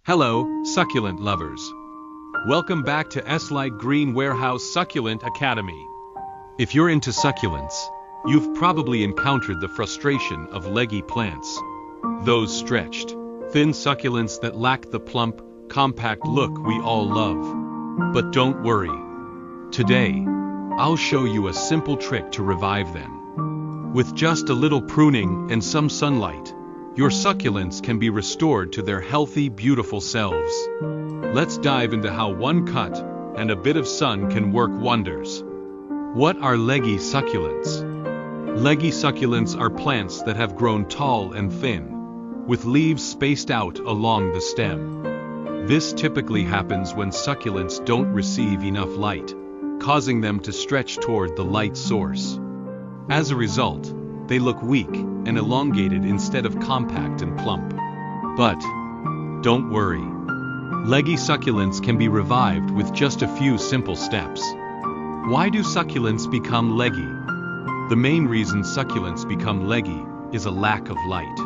Hello, succulent lovers. Welcome back to Eslite Green Warehouse Succulent Academy. If you're into succulents, you've probably encountered the frustration of leggy plants. Those stretched, thin succulents that lack the plump, compact look we all love. But don't worry. Today, I'll show you a simple trick to revive them. With just a little pruning and some sunlight, your succulents can be restored to their healthy, beautiful selves. Let's dive into how one cut and a bit of sun can work wonders. What are leggy succulents? Leggy succulents are plants that have grown tall and thin, with leaves spaced out along the stem. This typically happens when succulents don't receive enough light, causing them to stretch toward the light source. As a result, they look weak and elongated instead of compact and plump. But don't worry. Leggy succulents can be revived with just a few simple steps. Why do succulents become leggy? The main reason succulents become leggy is a lack of light.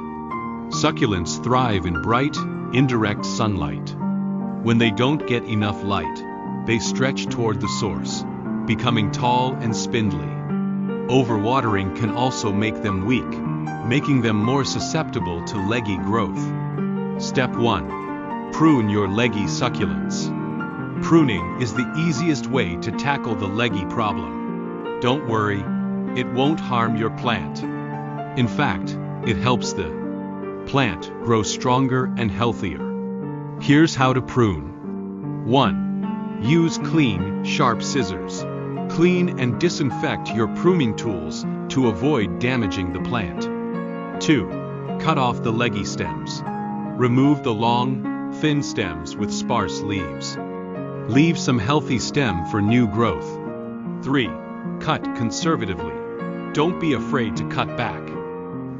Succulents thrive in bright, indirect sunlight. When they don't get enough light, they stretch toward the source, becoming tall and spindly. Overwatering can also make them weak, making them more susceptible to leggy growth. Step 1. Prune your leggy succulents. Pruning is the easiest way to tackle the leggy problem. Don't worry, it won't harm your plant. In fact, it helps the plant grow stronger and healthier. Here's how to prune. 1. Use clean, sharp scissors. Clean and disinfect your pruning tools to avoid damaging the plant. 2. Cut off the leggy stems. Remove the long, thin stems with sparse leaves. Leave some healthy stem for new growth. 3. Cut conservatively. Don't be afraid to cut back.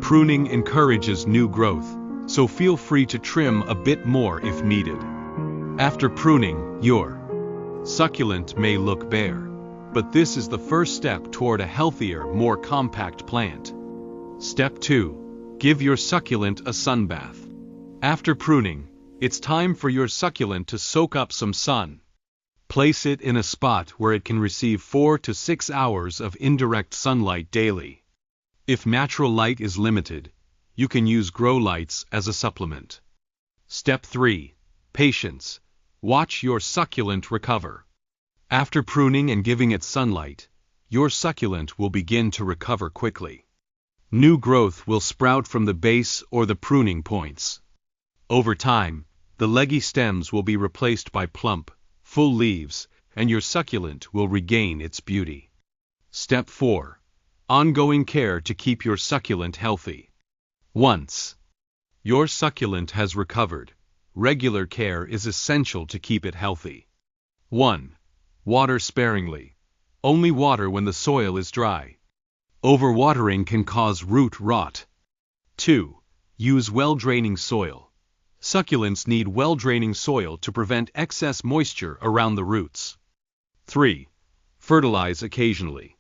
Pruning encourages new growth, so feel free to trim a bit more if needed. After pruning, your succulent may look bare, but this is the first step toward a healthier, more compact plant. Step 2. Give your succulent a sun bath. After pruning, it's time for your succulent to soak up some sun. Place it in a spot where it can receive 4 to 6 hours of indirect sunlight daily. If natural light is limited, you can use grow lights as a supplement. Step 3. Patience. Watch your succulent recover. After pruning and giving it sunlight, your succulent will begin to recover quickly. New growth will sprout from the base or the pruning points. Over time, the leggy stems will be replaced by plump, full leaves, and your succulent will regain its beauty. Step 4. Ongoing care to keep your succulent healthy. Once your succulent has recovered, regular care is essential to keep it healthy. 1. Water sparingly. Only water when the soil is dry. Overwatering can cause root rot. 2. Use well-draining soil. Succulents need well-draining soil to prevent excess moisture around the roots. 3. Fertilize occasionally.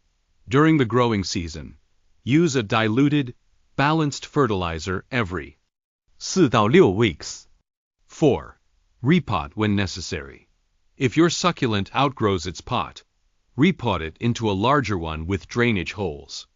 During the growing season, use a diluted, balanced fertilizer every 4 到6 weeks. 4. Repot when necessary. If your succulent outgrows its pot, repot it into a larger one with drainage holes.